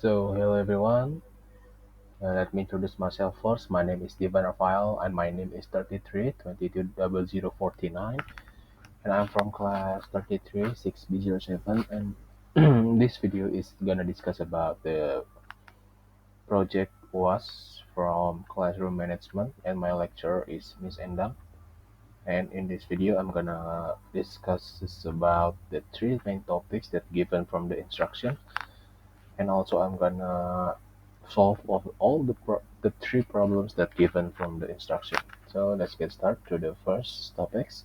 Hello everyone. Let me introduce myself first. My name is Divan Rafael, and my name is 33220049, and I'm from class 33 6B07. And this video is gonna discuss about the project UAS from classroom management, and my lecturer is Miss Endang. And in this video, I'm gonna discuss about the three main topics that given from the instruction, and also I'm gonna solve all the three problems that given from the instruction. So let's get started to the first topics.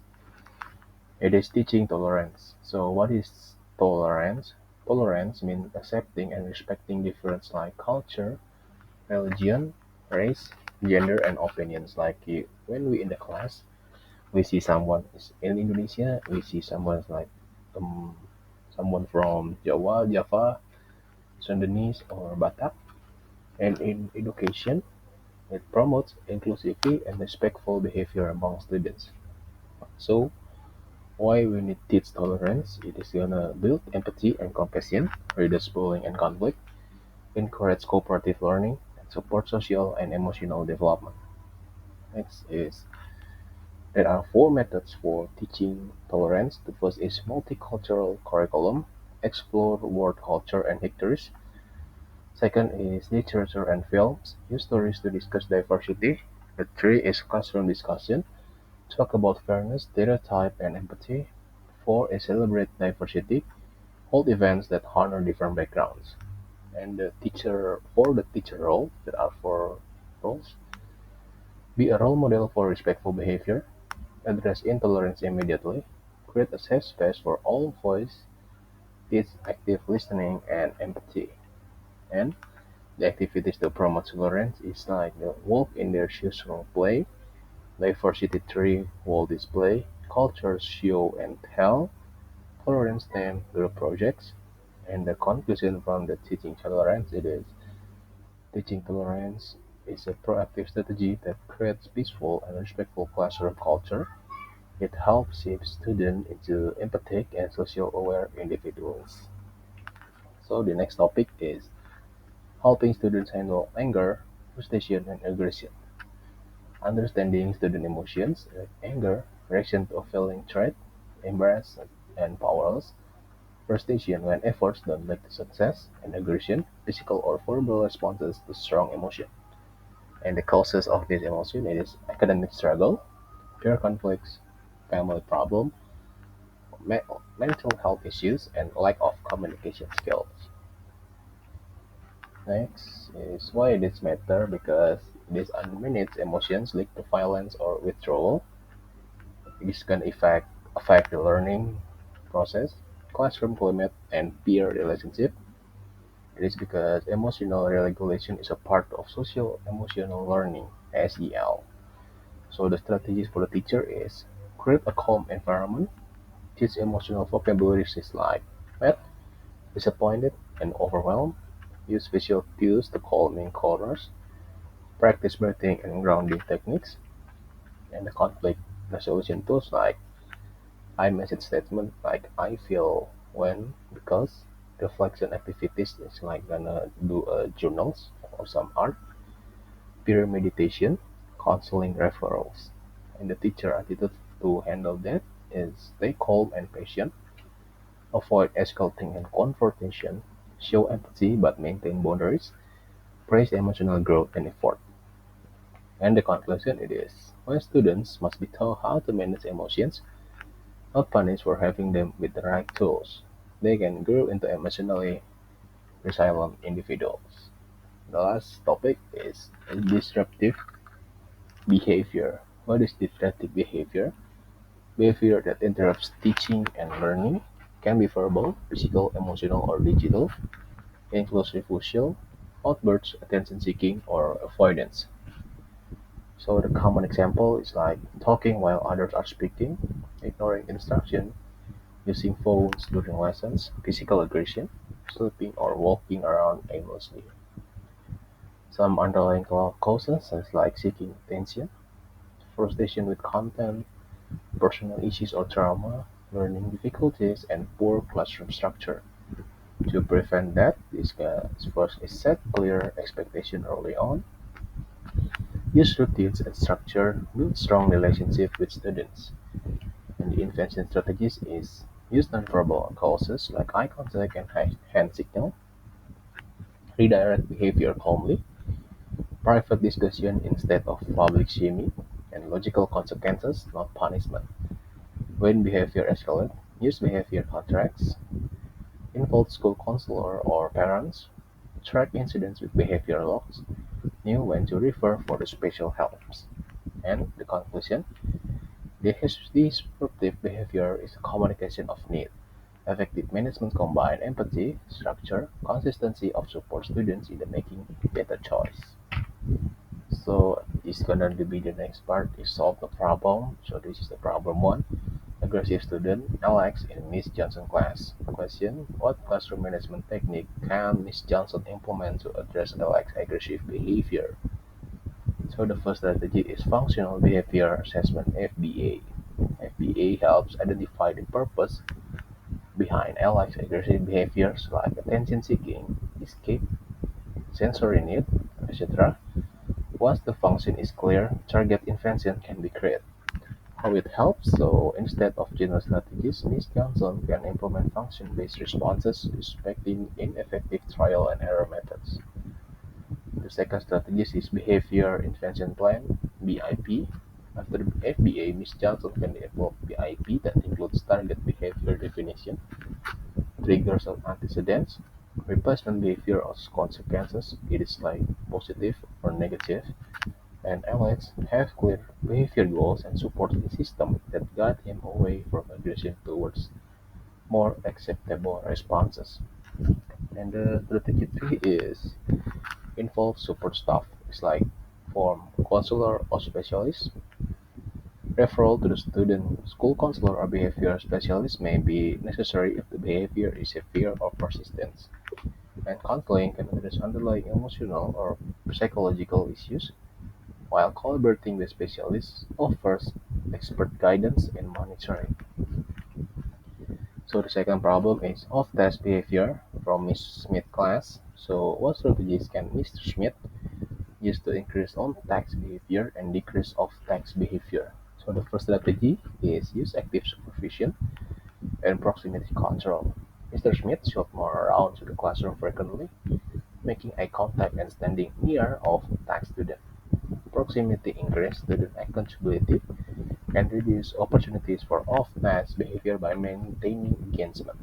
It is teaching tolerance. So what is tolerance? Tolerance means accepting and respecting difference like culture, religion, race, gender, and opinions. When we in the class, we see someone is in Indonesia, we see someone like um, someone from Java, Sundanese, or Batak. And in education, it promotes inclusivity and respectful behavior among students. So, why we need teach tolerance? It is gonna build empathy and compassion, reduce bullying and conflict, encourage cooperative learning, and support social and emotional development. Next is there are four methods for teaching tolerance. The first is multicultural curriculum, explore world culture and histories. Second is literature and films, use stories to discuss diversity. The three is classroom discussion, talk about fairness, stereotype, and empathy. Four is celebrate diversity, hold events that honor different backgrounds. And the teacher for the teacher role, there are four roles. Be a role model for respectful behavior, address intolerance immediately, create a safe space for all voice, teach active listening and empathy. And the activities to promote tolerance is like the walk in their shoes role play, diversity tree wall display, culture show and tell, tolerance stand group projects, and the conclusion from the teaching tolerance it is teaching tolerance is a proactive strategy that creates peaceful and respectful classroom culture. It helps shape students into empathic and social aware individuals. So the next topic is helping students handle anger, frustration, and aggression. Understanding student emotions like anger, reaction to feeling threat, embarrassed and powerless, frustration when efforts don't lead to success, and aggression, physical or verbal responses to strong emotion. And the causes of this emotion it is academic struggle, peer conflicts, family problem, me- mental health issues, and lack of communication skills. Next is why this matter because these unmanaged emotions lead to violence or withdrawal. This can affect the learning process, classroom climate, and peer relationship. It is because emotional regulation is a part of social emotional learning (SEL). So the strategies for the teacher is create a calm environment, teach emotional vocabularies like mad, disappointed, and overwhelmed, use visual cues to calming corners, practice breathing and grounding techniques, and the conflict resolution tools like I message statement like I feel when because reflection activities is like gonna do journals or some art, peer meditation, counseling referrals. And the teacher attitude to handle that is stay calm and patient, avoid escalating and confrontation, show empathy but maintain boundaries, praise emotional growth and effort. And the conclusion it is when students must be taught how to manage emotions, not punished for having them with the right tools. They can grow into emotionally resilient individuals. The last topic is disruptive behavior. What is disruptive behavior? Behavior that interrupts teaching and learning can be verbal, physical, emotional, or digital, includes refusal, outbursts, attention seeking, or avoidance. So the common example is like talking while others are speaking, ignoring instruction, using phones during lessons, physical aggression, sleeping or walking around aimlessly. Some underlying causes is like seeking attention, frustration with content, personal issues or trauma, learning difficulties, and poor classroom structure. To prevent that, this first is set clear expectation early on, use routines and structure, build strong relationship with students. And the intervention strategies is use nonverbal causes like eye contact and hand signal, redirect behavior calmly, private discussion instead of public shaming, and logical consequences, not punishment. When behavior escalates, use behavior contracts, involve school counselor or parents, track incidents with behavior logs, knew when to refer for the special helps. And the conclusion, the disruptive behavior is a communication of need. Effective management combine empathy, structure, consistency of support students in the making better choice. So this gonna be the next part is solve the problem. So this is the problem one. Aggressive student Alex in Miss Johnson class. Question: what classroom management technique can Miss Johnson implement to address Alex's aggressive behavior? So the first strategy is functional behavior assessment (FBA). FBA helps identify the purpose behind Alex's aggressive behaviors like attention seeking, escape, sensory need, etc. Once the function is clear, target intervention can be created. How it helps? So instead of general strategies, Ms. Johnson can implement function-based responses respecting ineffective trial and error methods. The second strategy is Behavior Intervention Plan (BIP). After the FBA, Ms. Johnson can develop BIP that includes target behavior definition, triggers or antecedents, replacement behavior or consequences, it is like positive or negative, and Alex have clear behavior goals and supporting system that guide him away from aggression towards more acceptable responses. And the strategy three is involve support staff. It's like form counselor or specialist. Referral to the student, school counselor or behavior specialist may be necessary if the behavior is severe or persistent. And counseling can address underlying emotional or psychological issues, while collaborating with specialists offers expert guidance and monitoring. So the second problem is off-task behavior from Miss Smith class. So what strategies can Mr. Smith use to increase on-task behavior and decrease off-task behavior? So the first strategy is use active supervision and proximity control. Mr. Smith should move around to the classroom frequently, making eye contact and standing near off-task students. Proximity increases student accountability and reduce opportunities for off-task behavior by maintaining engagement.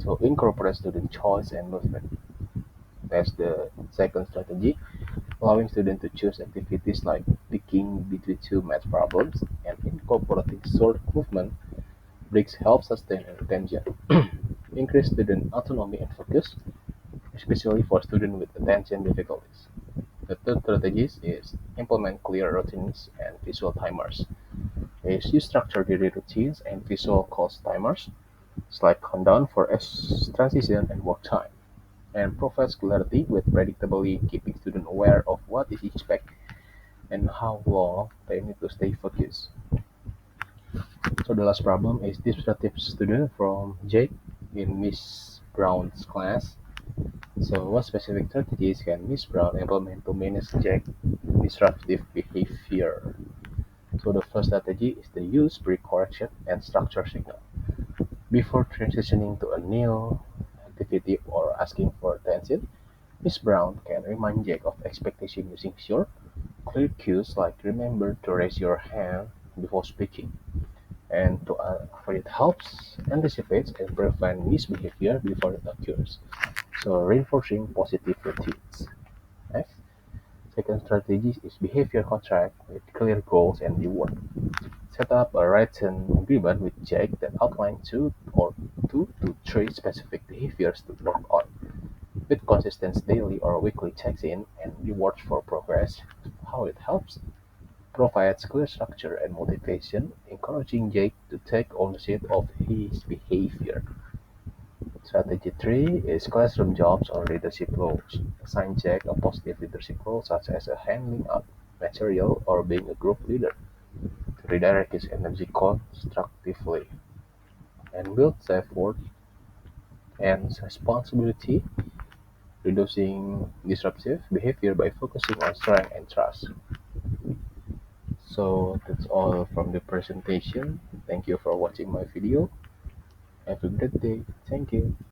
So incorporate student choice and movement. That's the second strategy, allowing students to choose activities like picking between two math problems and incorporating short movement breaks help sustain attention. Increase student autonomy and focus, especially for students with attention difficulties. The third strategy is implement clear routines and visual timers. Is use structured daily routines and visual cost timers, like countdown for transition and work time, and provides clarity with predictably keeping students aware of what is expected and how long they need to stay focused. So the last problem is disruptive student from Jake in Miss Brown's class. So what specific strategies can Miss Brown implement to manage Jack disruptive behavior? So the first strategy is to use pre-correction and structure signal. Before transitioning to a new activity or asking for attention, Miss Brown can remind Jack of expectation using short, clear cues like remember to raise your hand before speaking. And to avoid helps, anticipates and prevent misbehavior before it occurs. So reinforcing positive routines. Next, second strategy is behavior contract with clear goals and reward. Set up a written agreement with Jake that outlines two to three specific behaviors to work on, with consistent daily or weekly checks-in and rewards for progress. How it helps provides clear structure and motivation, encouraging Jake to take ownership of his behavior. Strategy 3 is classroom jobs or leadership roles. Assign Jake a positive leadership role such as a handling up material or being a group leader to redirect his energy constructively and build safe work and responsibility, reducing disruptive behavior by focusing on strength and trust. So that's all from the presentation. Thank you for watching my video. Have a good day. Thank you.